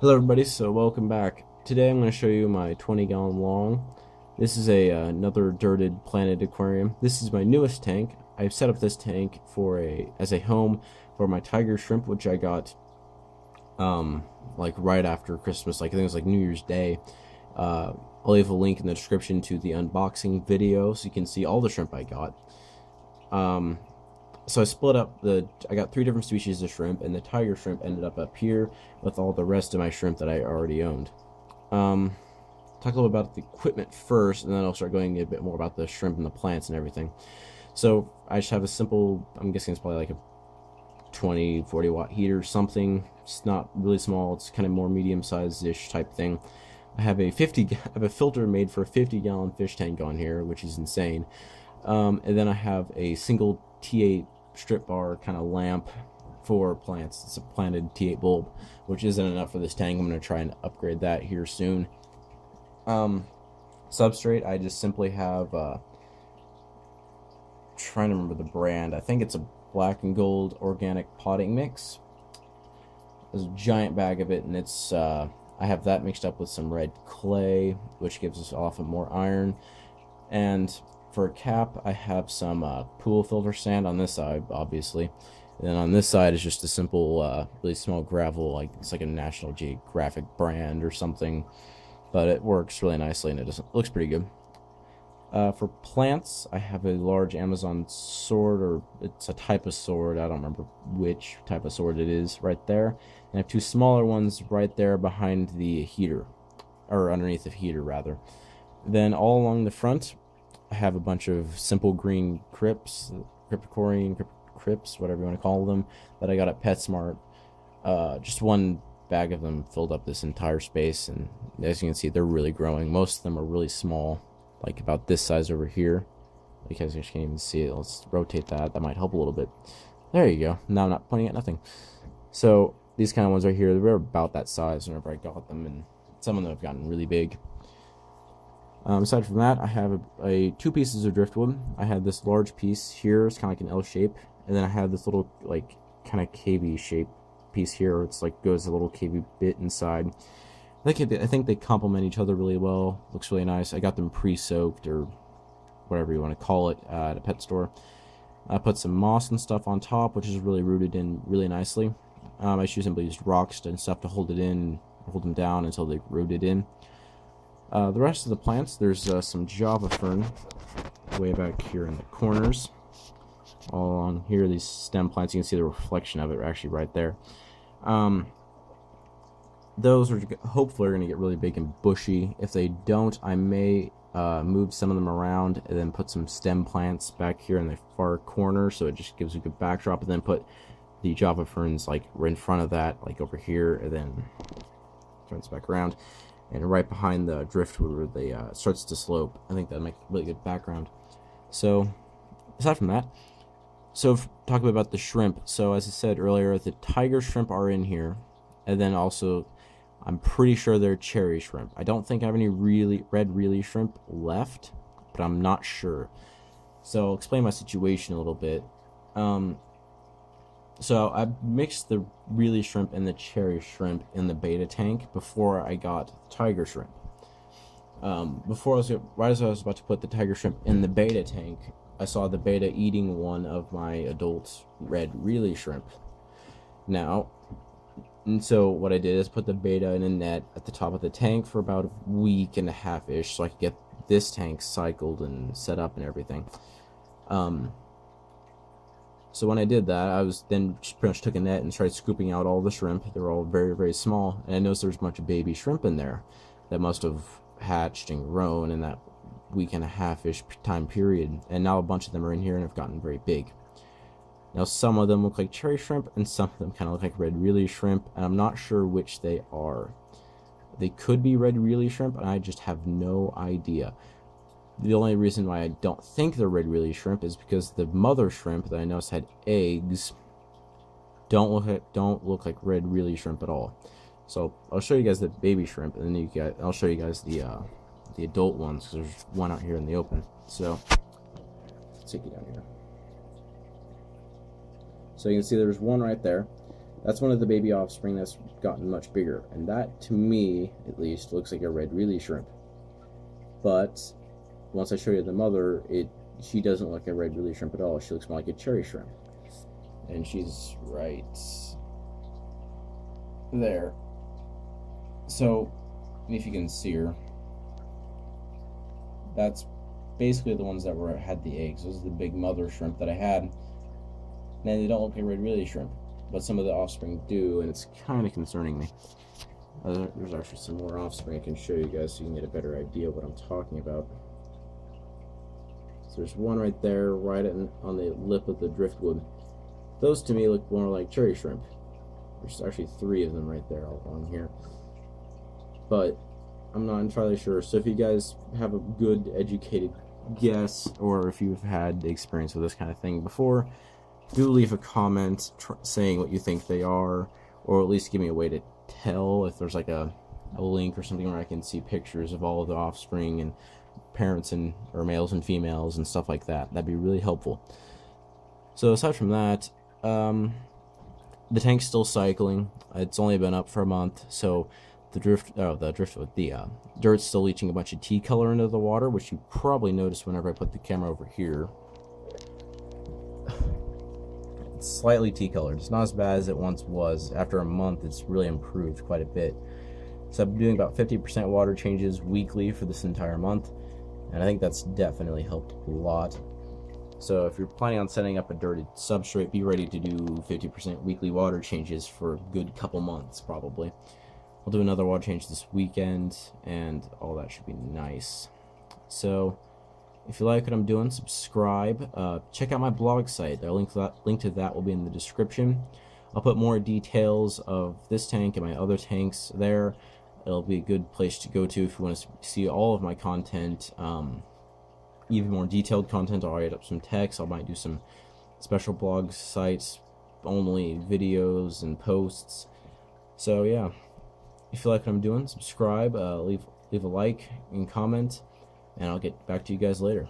Hello everybody, so welcome back. Today I'm going to show you my 20-gallon long. This is another dirted planted aquarium. This is my newest tank. I've set up this tank as a home for my tiger shrimp, which I got like right after Christmas, like I think it was like New Year's Day. I'll leave a link in the description to the unboxing video so you can see all the shrimp I got. So I split up I got 3 different species of shrimp, and the tiger shrimp ended up here with all the rest of my shrimp that I already owned. Talk a little about the equipment first, and then I'll start going a bit more about the shrimp and the plants and everything. So I just have a simple, I'm guessing it's probably like a 20-40 watt heater, something. It's not really small, it's kind of more medium sized ish type thing. I have a filter made for a 50-gallon fish tank on here, which is insane. And then I have a single T8 strip bar kind of lamp for plants. It's a planted T8 bulb, which isn't enough for this tank. I'm going to try and upgrade that here soon. Substrate, I just simply have trying to remember the brand. I think it's a black and gold organic potting mix. There's a giant bag of it, and it's I have that mixed up with some red clay, which gives us off more iron. And for a cap, I have some pool filter sand on this side, obviously. And then on this side is just a simple, really small gravel, like it's like a National Geographic brand or something. But it works really nicely, and it looks pretty good. For plants, I have a large Amazon sword, or it's a type of sword. I don't remember which type of sword it is right there. And I have 2 smaller ones right there behind the heater, or underneath the heater, rather. Then all along the front, I have a bunch of simple green crypts, crypts, whatever you want to call them, that I got at PetSmart. Just one bag of them filled up this entire space, and as you can see, they're really growing. Most of them are really small, like about this size over here. You guys can't even see it. Let's rotate that. That might help a little bit. There you go. Now I'm not pointing at nothing. So these kind of ones right here, they were about that size whenever I got them, and some of them have gotten really big. Aside from that, I have 2 pieces of driftwood. I have this large piece here. It's kind of like an L shape, and then I have this little like kind of cavey shape piece here. It's like goes a little cavey bit inside. I think they complement each other really well. Looks really nice. I got them pre-soaked, or whatever you want to call it, at a pet store. I put some moss and stuff on top, which is really rooted in really nicely. I simply used rocks and stuff to hold them down until they rooted in. The rest of the plants, there's some Java fern way back here in the corners. All along here, these stem plants, you can see the reflection of it actually right there. Those are hopefully going to get really big and bushy. If they don't, I may move some of them around and then put some stem plants back here in the far corner, so it just gives a good backdrop, and then put the Java ferns like in front of that, like over here, and then turns back around. And right behind the driftwood where they starts to slope. I think that'll make a really good background. So, aside from that, talk about the shrimp. So, as I said earlier, the tiger shrimp are in here, and then also, I'm pretty sure they're cherry shrimp. I don't think I have any red really shrimp left, but I'm not sure. So, I'll explain my situation a little bit. So I mixed the really shrimp and the cherry shrimp in the beta tank before I got the tiger shrimp. Right as I was about to put the tiger shrimp in the beta tank, I saw the beta eating one of my adult red really shrimp. And so what I did is put the beta in a net at the top of the tank for about a week and a half-ish, so I could get this tank cycled and set up and everything. So when I did that, I was then just pretty much took a net and started scooping out all the shrimp. They were all very, very small, and I noticed there was a bunch of baby shrimp in there that must have hatched and grown in that week and a half-ish time period. And now a bunch of them are in here and have gotten very big. Now some of them look like cherry shrimp, and some of them kind of look like red really shrimp, and I'm not sure which they are. They could be red really shrimp, and I just have no idea. The only reason why I don't think they're red really shrimp is because the mother shrimp that I noticed had eggs don't look like red really shrimp at all. So I'll show you guys the baby shrimp, and then I'll show you guys the adult ones, because there's one out here in the open. So let's take you down here. So you can see there's one right there. That's one of the baby offspring that's gotten much bigger, and that, to me, at least, looks like a red really shrimp. But once I show you the mother, she doesn't look like a red really shrimp at all. She looks more like a cherry shrimp, and she's right there. So, if you can see her, that's basically the ones that had the eggs. Those are the big mother shrimp that I had. And they don't look like red really shrimp, but some of the offspring do, and it's kind of concerning me. There's actually some more offspring I can show you guys so you can get a better idea of what I'm talking about. So there's one right there, right on the lip of the driftwood. Those to me look more like cherry shrimp. There's actually 3 of them right there along here. But I'm not entirely sure. So if you guys have a good educated guess, or if you've had experience with this kind of thing before, do leave a comment saying what you think they are, or at least give me a way to tell if there's like a link or something where I can see pictures of all of the offspring and parents or males and females and stuff like that. That'd be really helpful. So aside from that, the tank's still cycling. It's only been up for a month, so the dirt's still leaching a bunch of tea color into the water, which you probably noticed whenever I put the camera over here. It's slightly tea colored. It's not as bad as it once was. After a month, it's really improved quite a bit. So I've been doing about 50% water changes weekly for this entire month, and I think that's definitely helped a lot. So if you're planning on setting up a dirted substrate, be ready to do 50% weekly water changes for a good couple months, probably. I'll do another water change this weekend, and all that should be nice. So if you like what I'm doing, subscribe. Check out my blog site. The link to that will be in the description. I'll put more details of this tank and my other tanks there. It'll be a good place to go to if you want to see all of my content. Even more detailed content. I'll write up some text. I might do some special blog sites, only videos and posts. So yeah, if you like what I'm doing, subscribe, leave a like and comment, and I'll get back to you guys later.